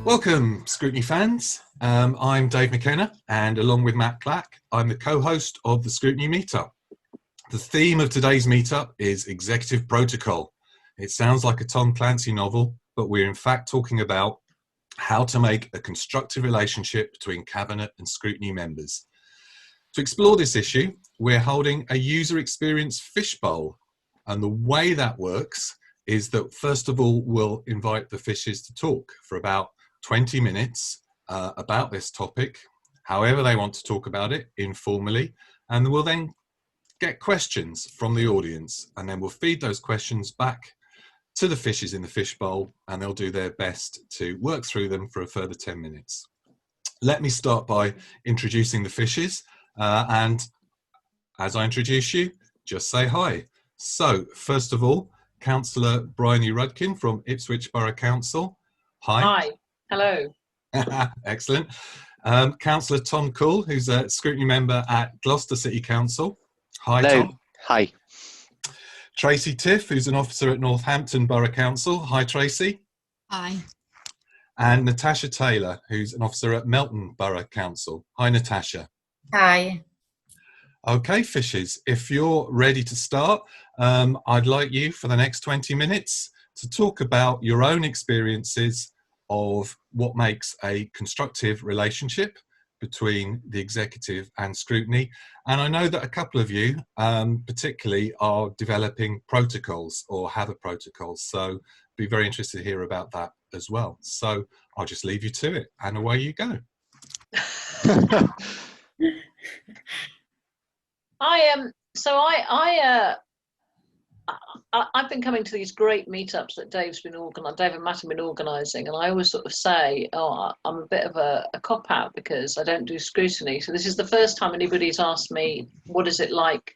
Welcome, Scrutiny fans. I'm Dave McKenna, and along with Matt Clack, I'm the co-host of the Scrutiny Meetup. The theme of today's meetup is executive protocol. It sounds like a Tom Clancy novel, but we're in fact talking about how to make a constructive relationship between Cabinet and Scrutiny members. To explore this issue, we're holding a user experience fishbowl, and the way that works is that first of all, we'll invite the fishes to talk for about 20 minutes about this topic, however they want to talk about it, informally, and we'll then get questions from the audience, and then we'll feed those questions back to the fishes in the fishbowl, and they'll do their best to work through them for a further 10 minutes. Let me start by introducing the fishes, and as I introduce you, just say hi. So, first of all, Cllr Bryony Rudkin from Ipswich Borough Council. Hi. Hi. Hello. Excellent. Cllr Tom Coole, who's a scrutiny member at Gloucester City Council. Hi, Hello. Tom. Hi. Tracy Tiff, who's an officer at Northampton Borough Council. Hi, Tracy. Hi. And Natasha Taylor, who's an officer at Melton Borough Council. Hi, Natasha. Hi. Okay, fishes, if you're ready to start, I'd like you for the next 20 minutes to talk about your own experiences of what makes a constructive relationship between the executive and scrutiny. And I know that a couple of you particularly are developing protocols or have a protocol, so be very interested to hear about that as well. So I'll just leave you to it, and away you go. I've been coming to these great meetups that Dave and Matt have been organising, and I always sort of say, oh, I'm a bit of a cop-out because I don't do scrutiny. So this is the first time anybody's asked me, what is it like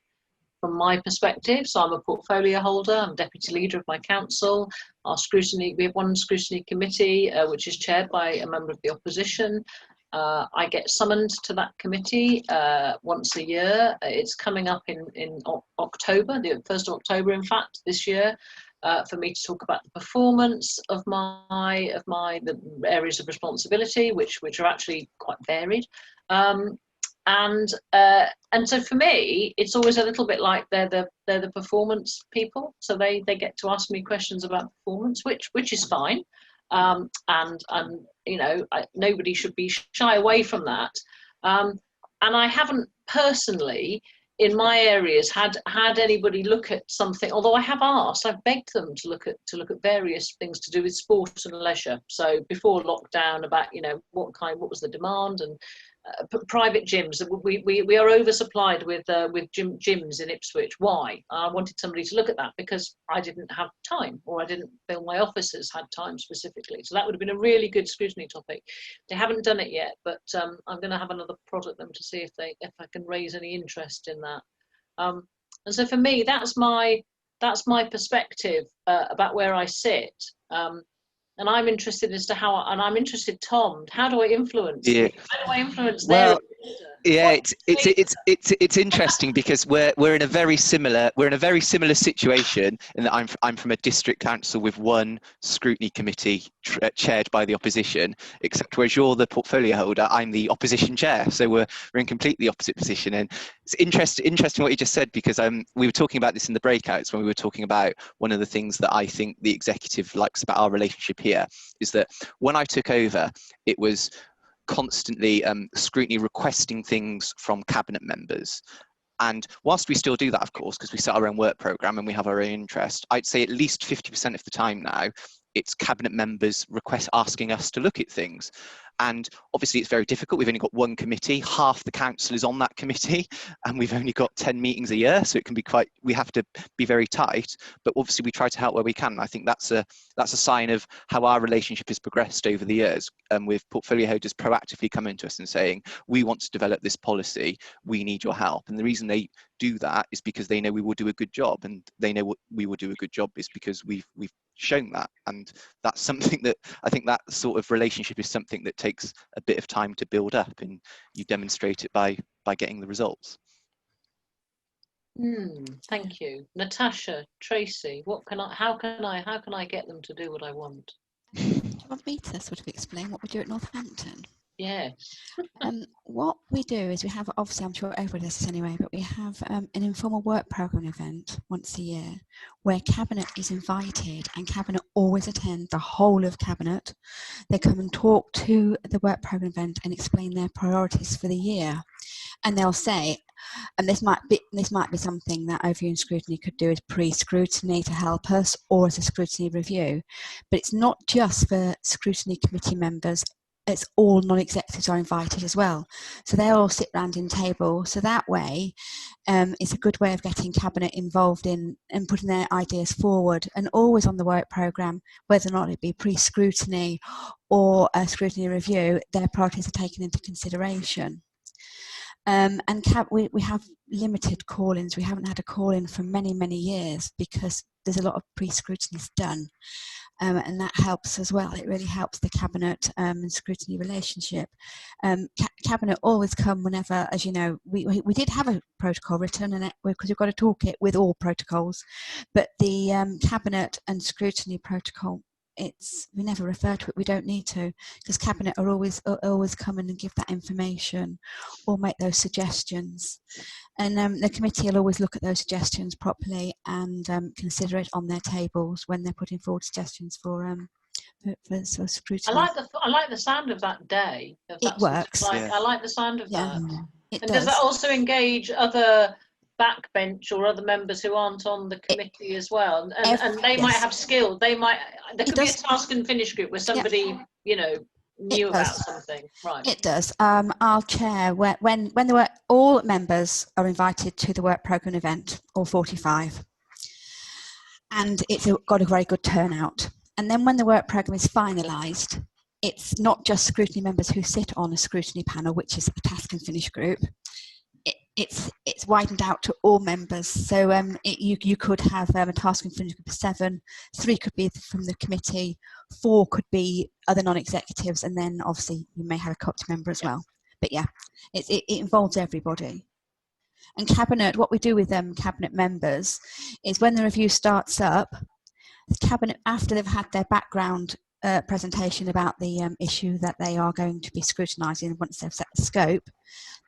from my perspective? So I'm a portfolio holder, I'm deputy leader of my council. We have one scrutiny committee, which is chaired by a member of the opposition. I get summoned to that committee once a year. It's coming up in October, the 1st of October, in fact, this year, for me to talk about the performance of the areas of responsibility, which are actually quite varied. And so for me, it's always a little bit like they're the performance people. So they get to ask me questions about performance, which is fine. And you know, nobody should be shy away from that. And I haven't personally, in my areas, had anybody look at something. Although I have asked, I've begged them to look at various things to do with sport and leisure. So before lockdown, about what was the demand, and private gyms. We are oversupplied with gyms in Ipswich. Why? I wanted somebody to look at that because I didn't have time, or I didn't feel my officers had time specifically. So that would have been a really good scrutiny topic. They haven't done it yet, but I'm going to have another prod at them to see if I can raise any interest in that. And so for me, that's my perspective about where I sit. And I'm interested as to I'm interested, Tom, how do I influence? Yeah. How do I influence well, their yeah, it's interesting because we're in a very similar situation in that I'm from a district council with one scrutiny committee chaired by the opposition, except whereas you're the portfolio holder, I'm the opposition chair. So we're in completely opposite position. And it's interesting what you just said, because we were talking about this in the breakouts when we were talking about one of the things that I think the executive likes about our relationship here is that when I took over, it was constantly scrutiny requesting things from cabinet members. And whilst we still do that, of course, because we set our own work programme and we have our own interest, I'd say at least 50% of the time now, it's cabinet members asking us to look at things. And obviously it's very difficult. We've only got one committee, half the council is on that committee, and we've only got 10 meetings a year. So it can be we have to be very tight, but obviously we try to help where we can. And I think that's a sign of how our relationship has progressed over the years, with portfolio holders proactively coming to us and saying, we want to develop this policy, we need your help. And the reason they do that is because they know we will do a good job, and they know what we will do a good job is because we've shown that. And that's something that I think that sort of relationship is something that takes a bit of time to build up, and you demonstrate it by getting the results. Thank you. Natasha, Tracy, how can I get them to do what I want? want me to sort of explain what we do at Northampton? Yes. What we do is we have, obviously I'm sure everybody does this anyway, but we have an informal work programme event once a year where Cabinet is invited, and Cabinet always attend, the whole of Cabinet. They come and talk to the work programme event and explain their priorities for the year. And they'll say, and this might be something that Overview and Scrutiny could do as pre-scrutiny to help us, or as a scrutiny review. But it's not just for scrutiny committee members, it's all non-executives are invited as well. So they all sit round in table. So that way, it's a good way of getting Cabinet involved in and putting their ideas forward, and always on the work programme, whether or not it be pre-scrutiny or a scrutiny review, their priorities are taken into consideration. And we have limited call-ins. We haven't had a call-in for many, many years because there's a lot of pre-scrutinies done. And that helps as well. It really helps the Cabinet and scrutiny relationship. Cabinet always come whenever, as you know, we did have a protocol written, and because we've got to talk it with all protocols, but the Cabinet and scrutiny protocol, we never refer to it. We don't need to, because Cabinet are always come in and give that information or make those suggestions. And the committee will always look at those suggestions properly and consider it on their tables when they're putting forward suggestions for scrutiny. I like the sound of that day. It works. Yeah. I like the sound of that. It does that also engage other backbench or other members who aren't on the committee as well? And they might have skill. There could be a task and finish group where somebody, knew about something. Right. It does. I'll chair when all members are invited to the work programme event, all 45, and it's got a very good turnout. And then when the work programme is finalised, it's not just scrutiny members who sit on a scrutiny panel, which is a task and finish group. It's widened out to all members. So you could have a task and finish group of 7, 3 could be from the committee, 4 could be other non-executives, and then obviously you may have a COPT member as well. But yeah, it involves everybody. And Cabinet, what we do with Cabinet members is when the review starts up, the Cabinet, after they've had their background presentation about the issue that they are going to be scrutinising once they've set the scope,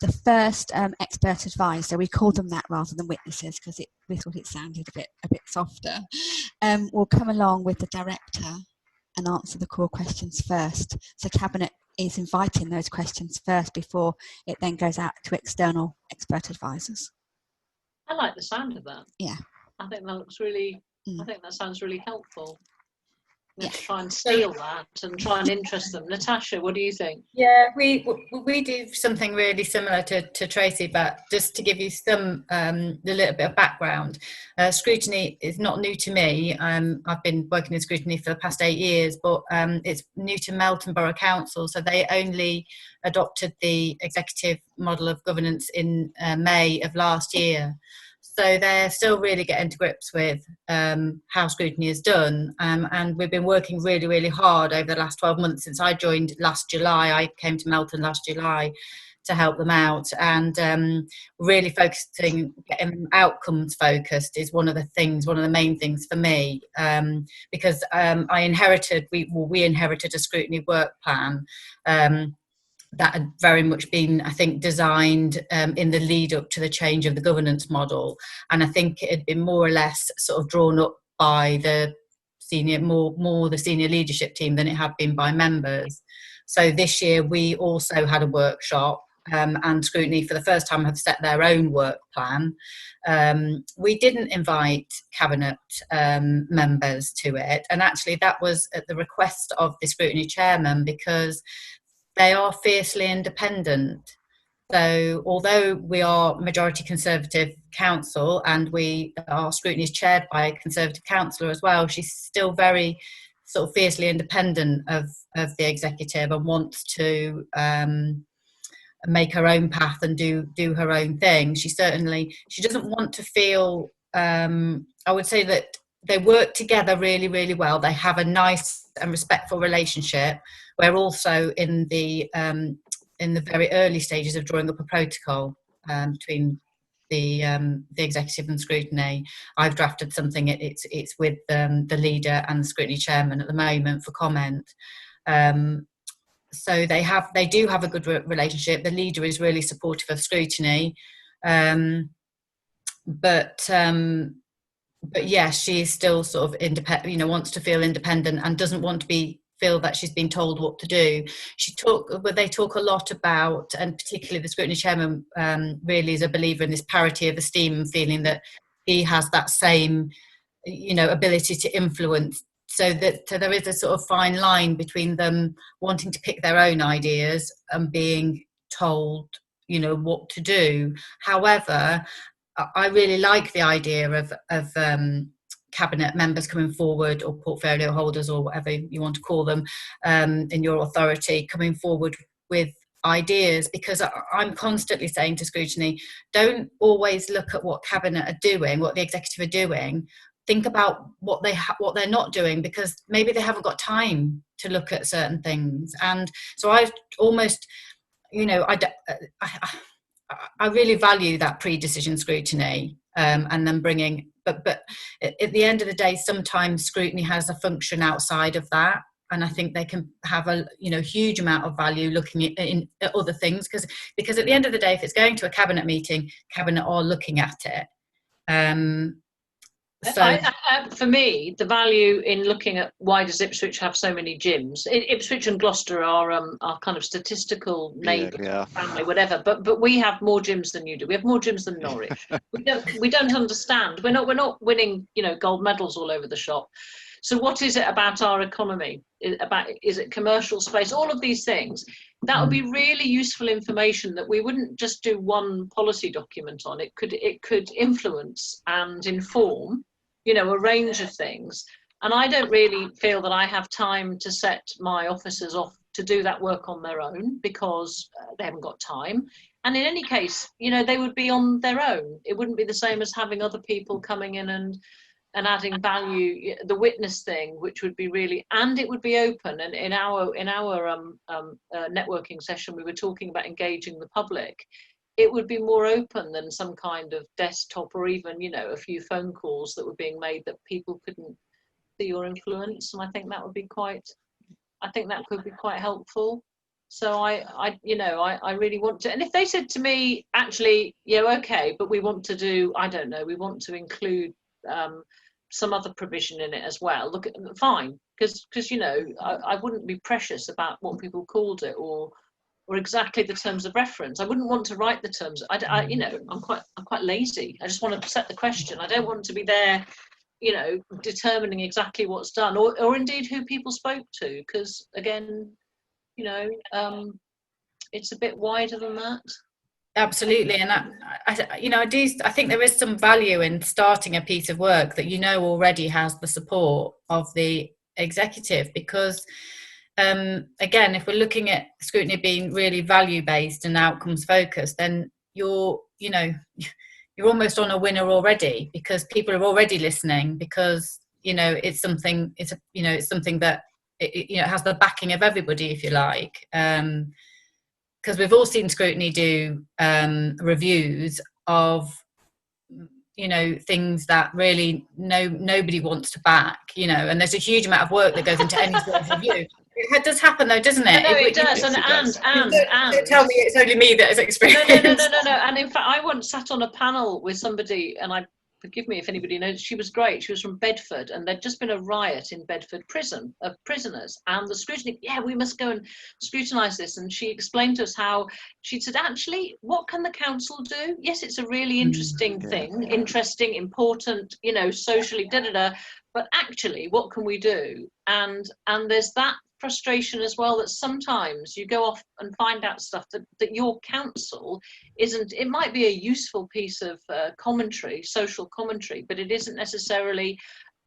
the first expert advisor, we call them that rather than witnesses because we thought it sounded a bit softer, will come along with the director and answer the core questions first. So Cabinet is inviting those questions first before it then goes out to external expert advisors. I like the sound of that. Yeah. I think that looks really, I think that sounds really helpful. Let's try and steal that and try and interest them. Natasha, what do you think? Yeah, we do something really similar to Tracy, but just to give you some a little bit of background, scrutiny is not new to me. I've been working in scrutiny for the past 8 years, but it's new to Melton Borough Council. So they only adopted the executive model of governance in May of last year. So they're still really getting to grips with how scrutiny is done. And we've been working really, really hard over the last 12 months since I joined last July. I came to Melton last July to help them out. And really focusing, getting outcomes focused is one of the main things for me. Because we inherited a scrutiny work plan that had very much been, I think, designed in the lead up to the change of the governance model. And I think it had been more or less sort of drawn up by the more the senior leadership team than it had been by members. So this year we also had a workshop and scrutiny for the first time have set their own work plan. We didn't invite cabinet members to it. And actually that was at the request of the scrutiny chairman because they are fiercely independent. So although we are majority Conservative council and our scrutiny is chaired by a Conservative councillor as well, she's still very sort of fiercely independent of the executive and wants to make her own path and do her own thing. She doesn't want to feel, I would say that they work together really, really well. They have a nice and respectful relationship. We're also in the very early stages of drawing up a protocol between the executive and scrutiny. I've drafted something. It's with the leader and the scrutiny chairman at the moment for comment. So they do have a good relationship. The leader is really supportive of scrutiny, but yes, she is still sort of independent. Wants to feel independent and doesn't want to feel that she's been told what to do. They talk a lot about, and particularly the scrutiny chairman really is a believer in this parity of esteem, and feeling that he has that same, ability to influence. So that there is a sort of fine line between them wanting to pick their own ideas and being told, what to do. However, I really like the idea of cabinet members coming forward, or portfolio holders, or whatever you want to call them, in your authority, coming forward with ideas, because I'm constantly saying to scrutiny, don't always look at what cabinet are doing, what the executive are doing. Think about what they're not doing, because maybe they haven't got time to look at certain things. And so I almost, I really value that pre-decision scrutiny, and then bringing, but at the end of the day, sometimes scrutiny has a function outside of that, and I think they can have a huge amount of value looking at other things, because at the end of the day, if it's going to a cabinet meeting, cabinet are looking at it. So for me, the value in looking at why does Ipswich have so many gyms? Ipswich and Gloucester are kind of statistical neighbours, family, whatever. But we have more gyms than you do. We have more gyms than Norwich. we don't understand. We're not winning gold medals all over the shop. So what is it about our economy? Is it commercial space? All of these things. That would be really useful information that we wouldn't just do one policy document on. It could influence and inform, a range of things. And I don't really feel that I have time to set my officers off to do that work on their own, because they haven't got time. And in any case, they would be on their own. It wouldn't be the same as having other people coming in and adding value. The witness thing, which would be really, and it would be open. And in our networking session, we were talking about engaging the public. It would be more open than some kind of desktop, or even a few phone calls that were being made that people couldn't see your influence. And I think that could be quite helpful. So I really want to. And if they said to me, actually, okay, but we want to do, I don't know, we want to include some other provision in it as well. Look, fine, because I wouldn't be precious about what people called it, or exactly the terms of reference. I wouldn't want to write the terms. I'm quite lazy. I just want to set the question. I don't want to be there, determining exactly what's done, or indeed who people spoke to, because again, it's a bit wider than that. Absolutely. And I think there is some value in starting a piece of work that already has the support of the executive, because again, if we're looking at scrutiny being really value based and outcomes focused, then you're almost on a winner already, because people are already listening, because it's something that it has the backing of everybody, if you like. Because we've all seen scrutiny do reviews of things that really nobody wants to back, and there's a huge amount of work that goes into any sort of review. It does happen though, doesn't it? No, it does. And don't tell me it's only me that has experienced. No. And in fact, I once sat on a panel with somebody, and forgive me if anybody knows, she was great. She was from Bedford, and there'd just been a riot in Bedford prison of prisoners. And the scrutiny, we must go and scrutinise this. And she explained to us how, she said, actually, what can the council do? Yes, it's a really interesting thing, interesting, important, socially, but actually, what can we do? And there's that frustration as well, that sometimes you go off and find out stuff that your council isn't. It might be a useful piece of commentary, social commentary, but it isn't necessarily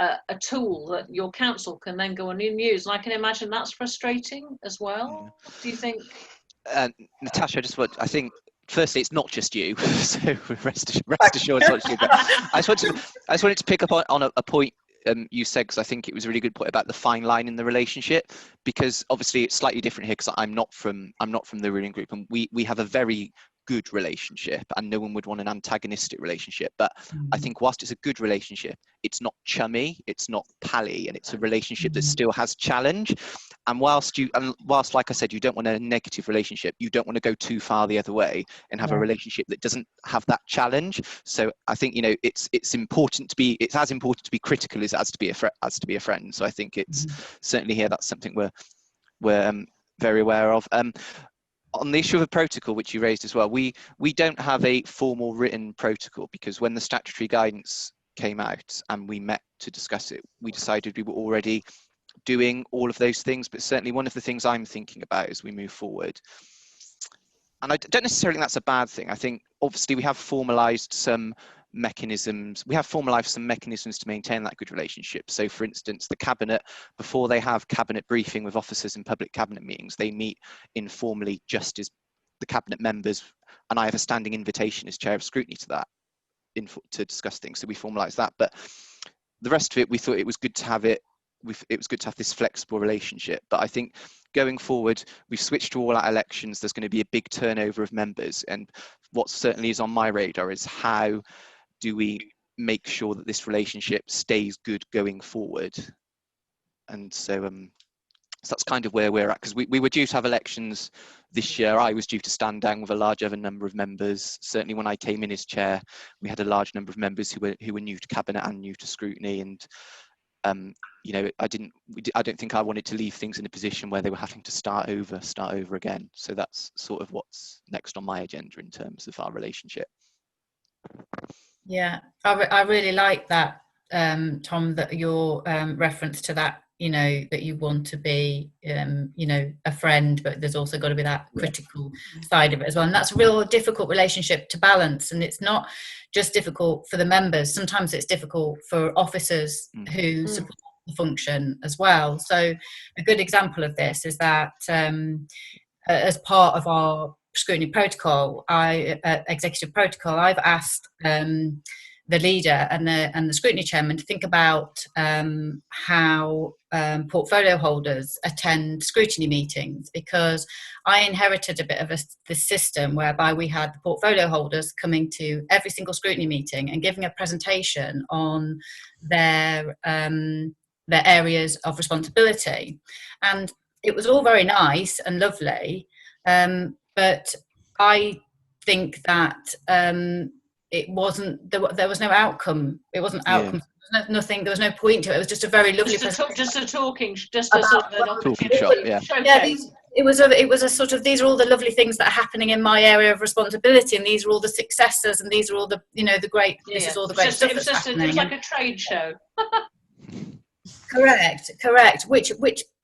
a tool that your council can then go on and use. And I can imagine that's frustrating as well. Do you think? Natasha, I think firstly, it's not just you, so rest assured it's not just you. But I just wanted to pick up on a point you said, because I think it was a really good point about the fine line in the relationship, because obviously it's slightly different here, because I'm not from the ruling group, and we have a very good relationship, and no one would want an antagonistic relationship. But I think whilst it's a good relationship, it's not chummy, it's not pally, and it's a relationship that still has challenge. And whilst like I said, you don't want a negative relationship, you don't want to go too far the other way and have a relationship that doesn't have that challenge. So I think, you know, it's as important to be critical as to be a friend. So I think it's certainly here, that's something we're very aware of. On the issue of a protocol, which you raised as well, we don't have a formal written protocol, because when the statutory guidance came out and we met to discuss it, we decided we were already doing all of those things. But certainly one of the things I'm thinking about as we move forward, and I don't necessarily think that's a bad thing. I think obviously we have formalised some mechanisms to maintain that good relationship. So for instance, the cabinet, before they have cabinet briefing with officers in public cabinet meetings, they meet informally just as the cabinet members, and I have a standing invitation as chair of scrutiny to that to discuss things. So we formalised that, but the rest of it, we thought it was good to have this flexible relationship. But I think going forward, we've switched to all our elections. There's going to be a big turnover of members, and what certainly is on my radar is how do we make sure that this relationship stays good going forward. And so that's kind of where we're at, because we were due to have elections this year. I was due to stand down with a larger number of members. Certainly when I came in as chair, we had a large number of members who were new to cabinet and new to scrutiny, and you know, I don't think I wanted to leave things in a position where they were having to start over again. So that's sort of what's next on my agenda in terms of our relationship. Yeah, I really like that, Tom, that your reference to that, you know, that you want to be, you know, a friend, but there's also got to be that critical side of it as well. And that's a real difficult relationship to balance. And it's not just difficult for the members. Sometimes it's difficult for officers who support the function as well. So a good example of this is that as part of our scrutiny protocol, executive protocol, I've asked the leader and the scrutiny chairman to think about how portfolio holders attend scrutiny meetings, because I inherited a bit of this system whereby we had the portfolio holders coming to every single scrutiny meeting and giving a presentation on their areas of responsibility. And it was all very nice and lovely, but I think that it wasn't, there was no outcome. It wasn't outcome. Yeah. There was no point to it. It was just a very lovely presentation. Just a talking shop. Yeah. It was a sort of, these are all the lovely things that are happening in my area of responsibility, and these are all the successes, and these are all the, you know, the great, this is all the great stuff that's happening. It was like a trade show. Correct. Which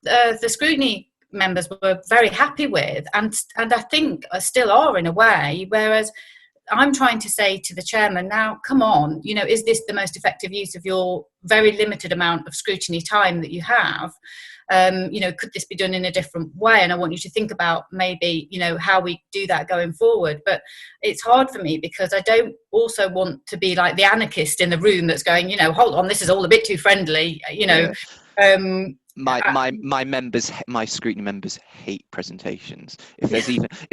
the scrutiny members were very happy with, and I think still are in a way, whereas I'm trying to say to the chairman, now come on, you know, is this the most effective use of your very limited amount of scrutiny time that you have? You know, could this be done in a different way? And I want you to think about maybe, you know, how we do that going forward. But it's hard for me because I don't also want to be like the anarchist in the room that's going, you know, hold on, this is all a bit too friendly, you know. My scrutiny members hate presentations. If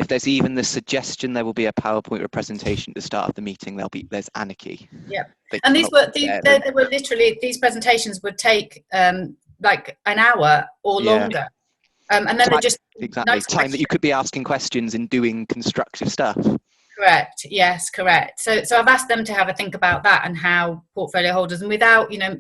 there's even the suggestion there will be a PowerPoint or a presentation at the start of the meeting, there's anarchy. Yeah, and they were literally, these presentations would take like an hour or longer, and then they just time that you could be asking questions and doing constructive stuff. Correct. Yes, correct. So I've asked them to have a think about that and how portfolio holders, and without, you know,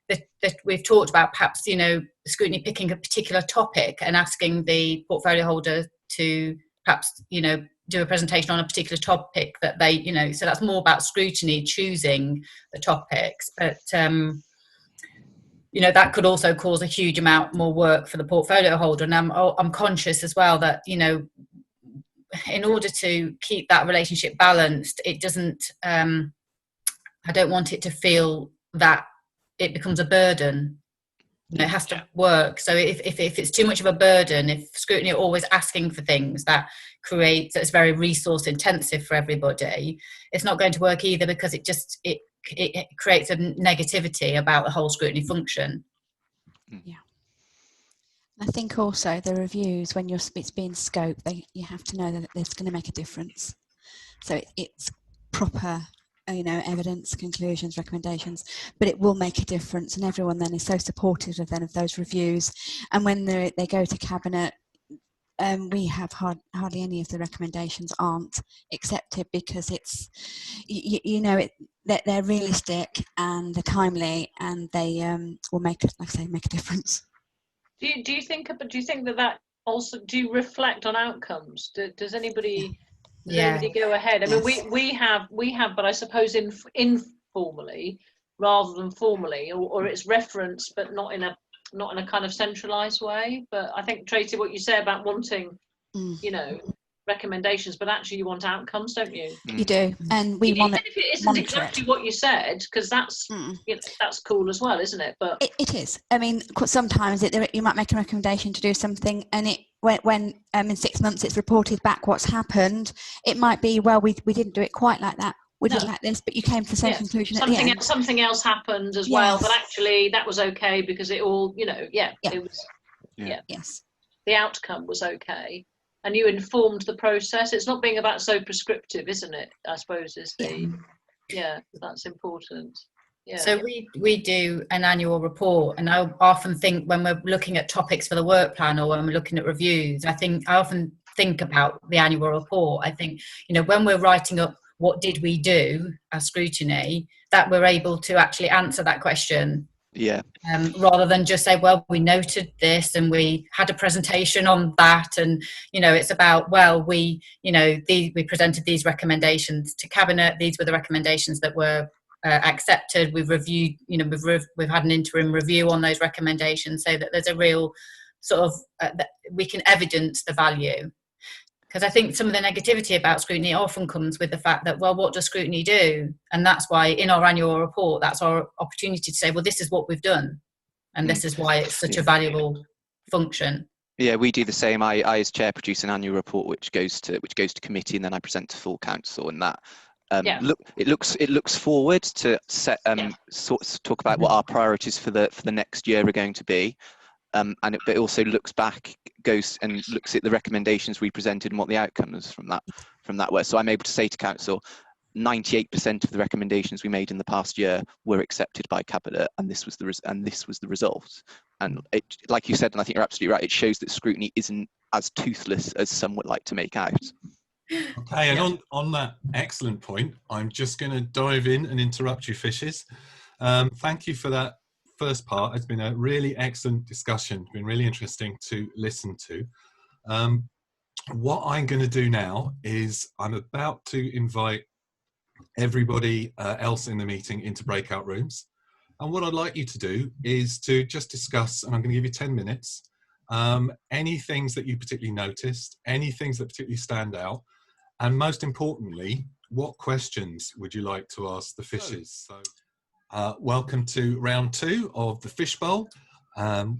that we've talked about perhaps, you know, scrutiny picking a particular topic and asking the portfolio holder to perhaps, you know, do a presentation on a particular topic that they, you know, so that's more about scrutiny choosing the topics. But, you know, that could also cause a huge amount more work for the portfolio holder. And I'm conscious as well that, you know, in order to keep that relationship balanced, it doesn't, I don't want it to feel that it becomes a burden. You know, it has to work. So if it's too much of a burden, if scrutiny are always asking for things, it's very resource intensive for everybody, it's not going to work either, because it creates a negativity about the whole scrutiny function. Yeah. I think also the reviews, when it's being scoped, you have to know that it's going to make a difference. So it's proper, evidence, conclusions, recommendations, but it will make a difference, and everyone then is so supportive of those reviews. And when they go to Cabinet, we have hardly any of the recommendations aren't accepted, because it's, they're realistic and they're timely, and they will make a difference. Do you think that also, do you reflect on outcomes? Does anybody go ahead? I mean, we have, but I suppose informally rather than formally, or it's referenced, but not in a kind of centralised way. But I think, Tracy, what you say about wanting, recommendations, but actually you want outcomes, don't you? You do, and we want Even if it isn't exactly what you said, because that's that's cool as well, isn't it? But it is. I mean, sometimes you might make a recommendation to do something, and when in 6 months it's reported back what's happened, it might be, well, we didn't do it quite like that. We did like this, but you came to the same conclusion at the end. Something else happened as well, but actually that was okay because it all, it was. Yes. The outcome was okay, and you informed the process. It's not being about so prescriptive, isn't it? I suppose is the that's important. Yeah. So we do an annual report, and I often think when we're looking at topics for the work plan or when we're looking at reviews, I often think about the annual report. I think, when we're writing up what did we do as scrutiny, that we're able to actually answer that question. Yeah. Rather than just say, well, we noted this and we had a presentation on that, and it's about, well, we presented these recommendations to Cabinet. These were the recommendations that were accepted. We've reviewed, we've had an interim review on those recommendations, so that there's a real sort of that we can evidence the value. Because I think some of the negativity about scrutiny often comes with the fact that, well, what does scrutiny do? And that's why in our annual report, that's our opportunity to say, well, this is what we've done, and this is why it's such a valuable function. Yeah, we do the same. I as chair produce an annual report which goes to committee, and then I present to full council, and that it looks forward to set talk about what our priorities for the next year are going to be. But it also looks back, goes and looks at the recommendations we presented and what the outcomes from that were. So I'm able to say to council, 98% of the recommendations we made in the past year were accepted by Cabinet, and this was the result. And it, like you said, and I think you're absolutely right, it shows that scrutiny isn't as toothless as some would like to make out. Okay, and on that excellent point, I'm just going to dive in and interrupt you, fishes. Thank you for that first part. It's been a really excellent discussion. It's been really interesting to listen to. What I'm going to do now is I'm about to invite everybody else in the meeting into breakout rooms. And what I'd like you to do is to just discuss, and I'm going to give you 10 minutes, any things that you particularly noticed, any things that particularly stand out, and most importantly, what questions would you like to ask the fishes? So, welcome to round 2 of the fishbowl.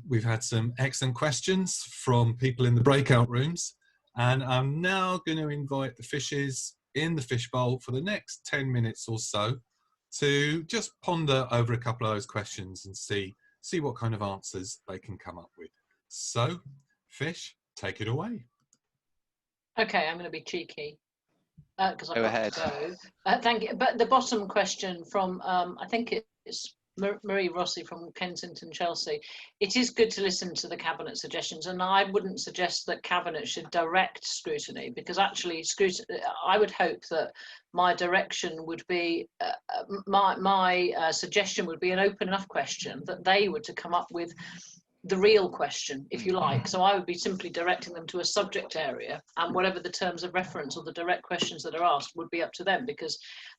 We've had some excellent questions from people in the breakout rooms, and I'm now going to invite the fishes in the fishbowl for the next 10 minutes or so to just ponder over a couple of those questions and see what kind of answers they can come up with. So, Fish, take it away. Okay, I'm going to be cheeky. Because I've Go got ahead. to go. Thank you. But the bottom question from, I think it's Marie Rossi from Kensington, Chelsea. It is good to listen to the Cabinet suggestions, and I wouldn't suggest that Cabinet should direct scrutiny, because actually I would hope that my direction would be, my suggestion would be an open enough question that they were to come up with the real question, if you like. So I would be simply directing them to a subject area, and whatever the terms of reference or the direct questions that are asked would be up to them, because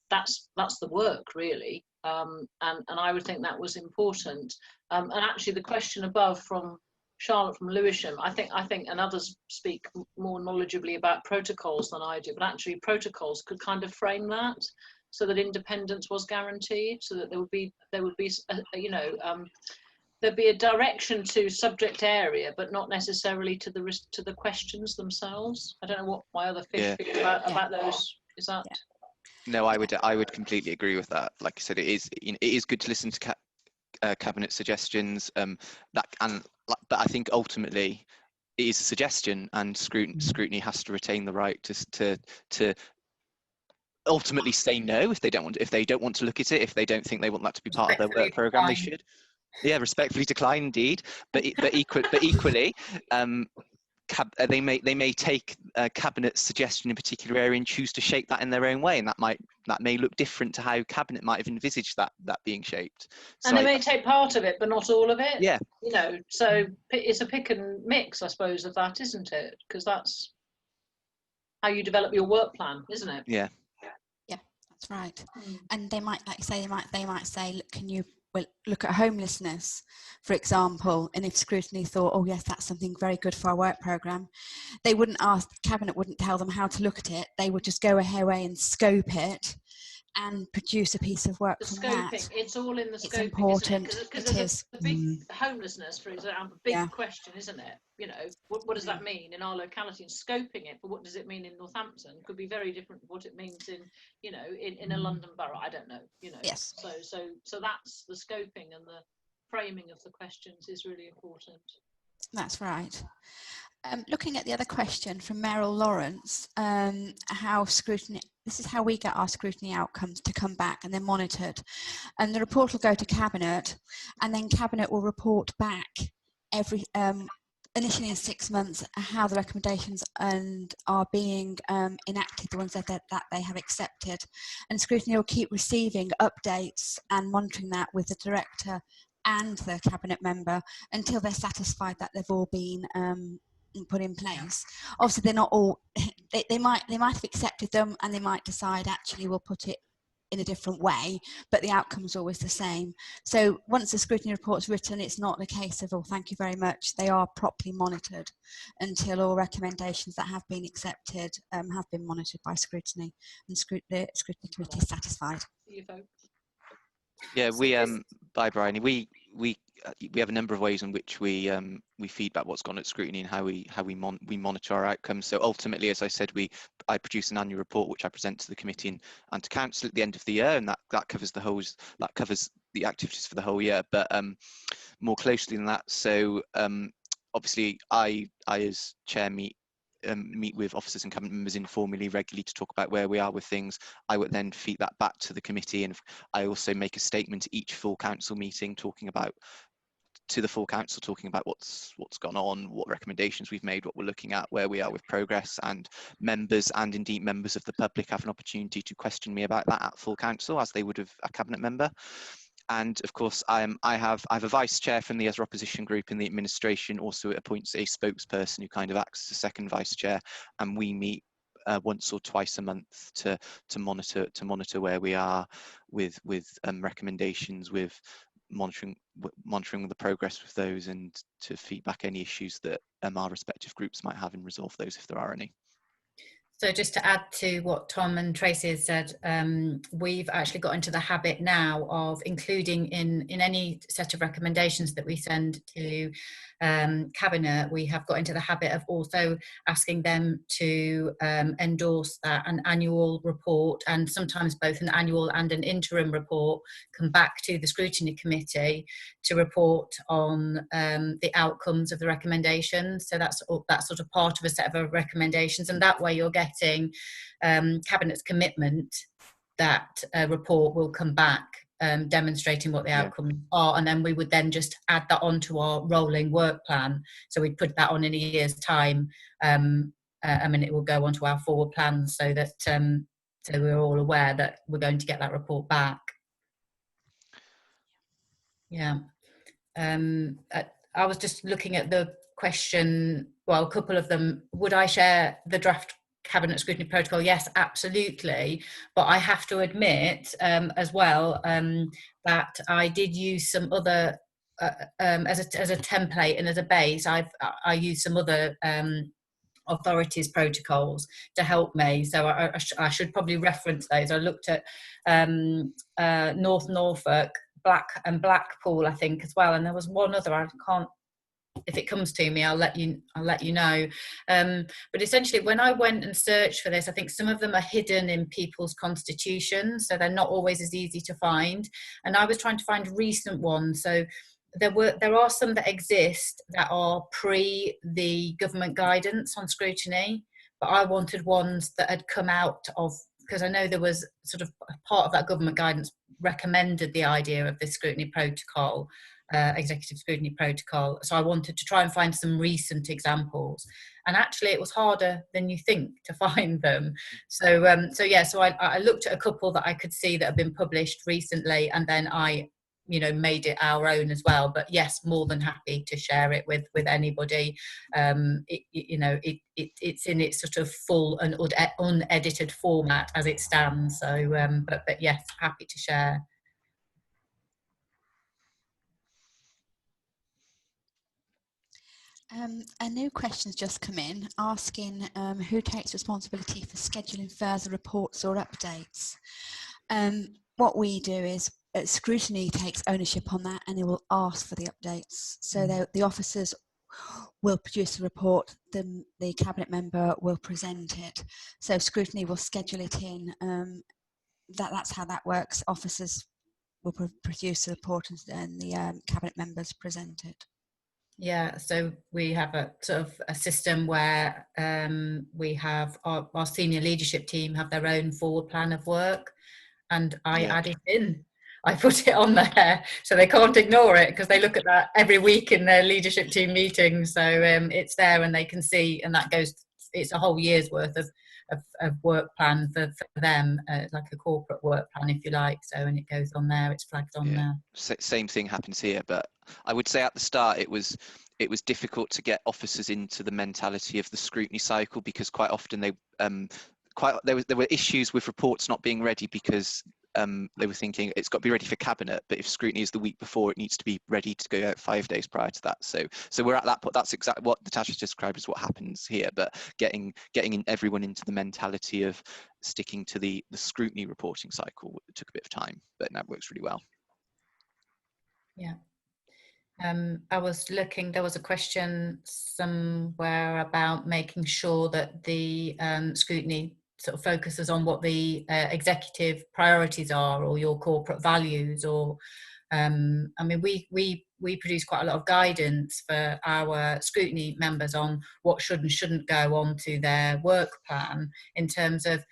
that's the work really. And I would think that was important. And actually the question above from Charlotte from Lewisham, I think, and others speak more knowledgeably about protocols than I do, but actually protocols could kind of frame that so that independence was guaranteed, so that there would be there'd be a direction to subject area, but not necessarily to the questions themselves. I don't know what my other fish think about those. Is that? No, I would completely agree with that. Like I said, it is good to listen to Cabinet suggestions. But I think ultimately it is a suggestion, and scrutiny has to retain the right to ultimately say no if they don't want to look at it, if they don't think they want that to be part of their work program. They should. Yeah, respectfully decline indeed, but equally, they may take a cabinet suggestion in a particular area and choose to shape that in their own way, and that may look different to how cabinet might have envisaged that being shaped. So and they may take part of it, but not all of it. Yeah. You know, so it's a pick and mix, I suppose, of that, isn't it? Because that's how you develop your work plan, isn't it? Yeah. Yeah, that's right. And they might, like you say, they might say, look, can you look at homelessness, for example, and if scrutiny thought, oh yes, that's something very good for our work programme, they wouldn't ask, cabinet wouldn't tell them how to look at it, they would just go away and scope it and produce a piece of work from scoping, that. it's all in the scoping, it's important, because it there's is. a big homelessness, for example, big Yeah. question, isn't it? You know, what does that mean in our locality? And scoping it, but what does it mean in Northampton could be very different to what it means in, you know, in a London borough. I don't know, you know. Yes. So that's the scoping, and the framing of the questions is really important. That's right. Looking at the other question from Meryl Lawrence, how scrutiny, this is how we get our scrutiny outcomes to come back and they're monitored. And the report will go to Cabinet, and then Cabinet will report back every, initially in 6 months, how the recommendations are being enacted, the ones that they have accepted. And scrutiny will keep receiving updates and monitoring that with the director and the cabinet member until they're satisfied that they've all been put in place. Obviously, they're not all. They might have accepted them, and they might decide actually we'll put it in a different way, but the outcome's always the same. So once the scrutiny report's written, it's not a case of, oh, thank you very much. They are properly monitored until all recommendations that have been accepted have been monitored by scrutiny, and the scrutiny committee is satisfied. Yeah, by Bryony, we have a number of ways in which we feedback what's gone at scrutiny and how we monitor our outcomes. So ultimately, as I said, I produce an annual report which I present to the committee and to council at the end of the year, and that covers the activities for the whole year. But more closely than that, so obviously I as chair meet with officers and cabinet members informally regularly to talk about where we are with things. I would then feed that back to the committee, and I also make a statement at each full council meeting talking about what's gone on, what recommendations we've made, what we're looking at, where we are with progress, and members and indeed members of the public have an opportunity to question me about that at full council, as they would have a cabinet member. And of course, I have a vice chair from the other opposition group in the administration, also appoints a spokesperson who kind of acts as a second vice chair, and we meet once or twice a month to monitor where we are with recommendations, with monitoring the progress with those, and to feedback any issues that our respective groups might have and resolve those if there are any. So just to add to what Tom and Tracy has said, we've actually got into the habit now of including in any set of recommendations that we send to Cabinet, we have got into the habit of also asking them to endorse an annual report, and sometimes both an annual and an interim report come back to the Scrutiny Committee to report on the outcomes of the recommendations. So that's sort of part of a set of recommendations, and that way you're getting Cabinet's commitment that a report will come back demonstrating what the outcomes are, and then we would then just add that onto our rolling work plan. So we'd put that on in a year's time, and it will go onto our forward plans, so that so we're all aware that we're going to get that report back. Yeah. I was just looking at the question, well, a couple of them. Would I share the draft Cabinet Scrutiny Protocol? Yes, absolutely. But I have to admit as well that I did use some other, as a template and as a base, I used some other authorities' protocols to help me. So I should probably reference those. I looked at North Norfolk, Blackpool, I think, as well, and there was one other. I can't. If it comes to me, I'll let you know. But essentially, when I went and searched for this, I think some of them are hidden in people's constitutions, so they're not always as easy to find. And I was trying to find recent ones. So there are some that exist that are pre the government guidance on scrutiny, but I wanted ones that had come out of because I know there was sort of part of that government guidance recommended the idea of this scrutiny protocol, executive scrutiny protocol. So I wanted to try and find some recent examples, and actually it was harder than you think to find them. So I looked at a couple that I could see that have been published recently, and then I made it our own as well. But yes, more than happy to share it with anybody. It's in its sort of full and unedited format as it stands. So but yes, happy to share. A new question's just come in asking who takes responsibility for scheduling further reports or updates. What we do is Scrutiny takes ownership on that, and it will ask for the updates. So the officers will produce a report, the cabinet member will present it. So Scrutiny will schedule it in. That's how that works. Officers will produce a report, and the cabinet members present it. Yeah, so we have a sort of a system where we have our senior leadership team have their own forward plan of work, and I add it in. I put it on there, so they can't ignore it because they look at that every week in their leadership team meetings. So it's there and they can see, and that goes. It's a whole year's worth of work plan for them, like a corporate work plan, if you like. So, and it goes on there. It's flagged on there. Same thing happens here, but I would say at the start it was difficult to get officers into the mentality of the scrutiny cycle, because quite often there were issues with reports not being ready because they were thinking it's got to be ready for cabinet, but if scrutiny is the week before, it needs to be ready to go out 5 days prior to that. So we're at that point. That's exactly what Natasha described as what happens here, but getting everyone into the mentality of sticking to the scrutiny reporting cycle took a bit of time, but that works really well. Yeah. I was looking, there was a question somewhere about making sure that the scrutiny sort of focuses on what the executive priorities are, or your corporate values, or I mean, we produce quite a lot of guidance for our scrutiny members on what should and shouldn't go onto their work plan in terms of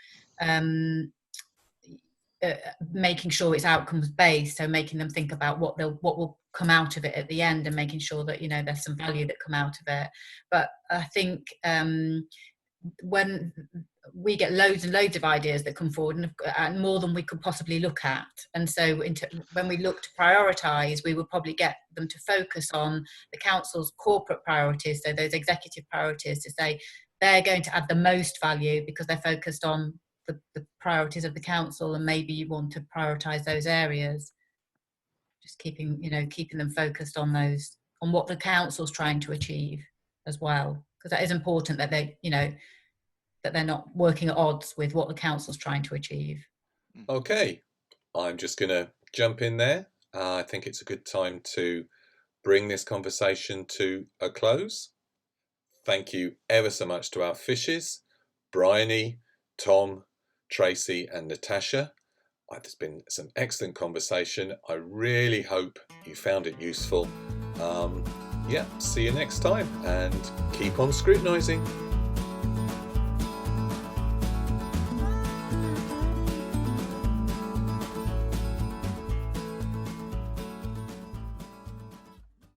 making sure it's outcomes based, so making them think about what will come out of it at the end, and making sure that there's some value that come out of it. But I think when we get loads and loads of ideas that come forward, and more than we could possibly look at, and so when we look to prioritise, we will probably get them to focus on the council's corporate priorities, so those executive priorities, to say they're going to add the most value because they're focused on the priorities of the council, and maybe you want to prioritise those areas. Just keeping them focused on those, on what the council's trying to achieve as well, because that is important, that they that they're not working at odds with what the council's trying to achieve. Okay, I'm just going to jump in there. I think it's a good time to bring this conversation to a close. Thank you ever so much to our fishes, Bryony, Tom, Tracy and Natasha. There's been some excellent conversation. I really hope you found it useful. See you next time, and keep on scrutinising.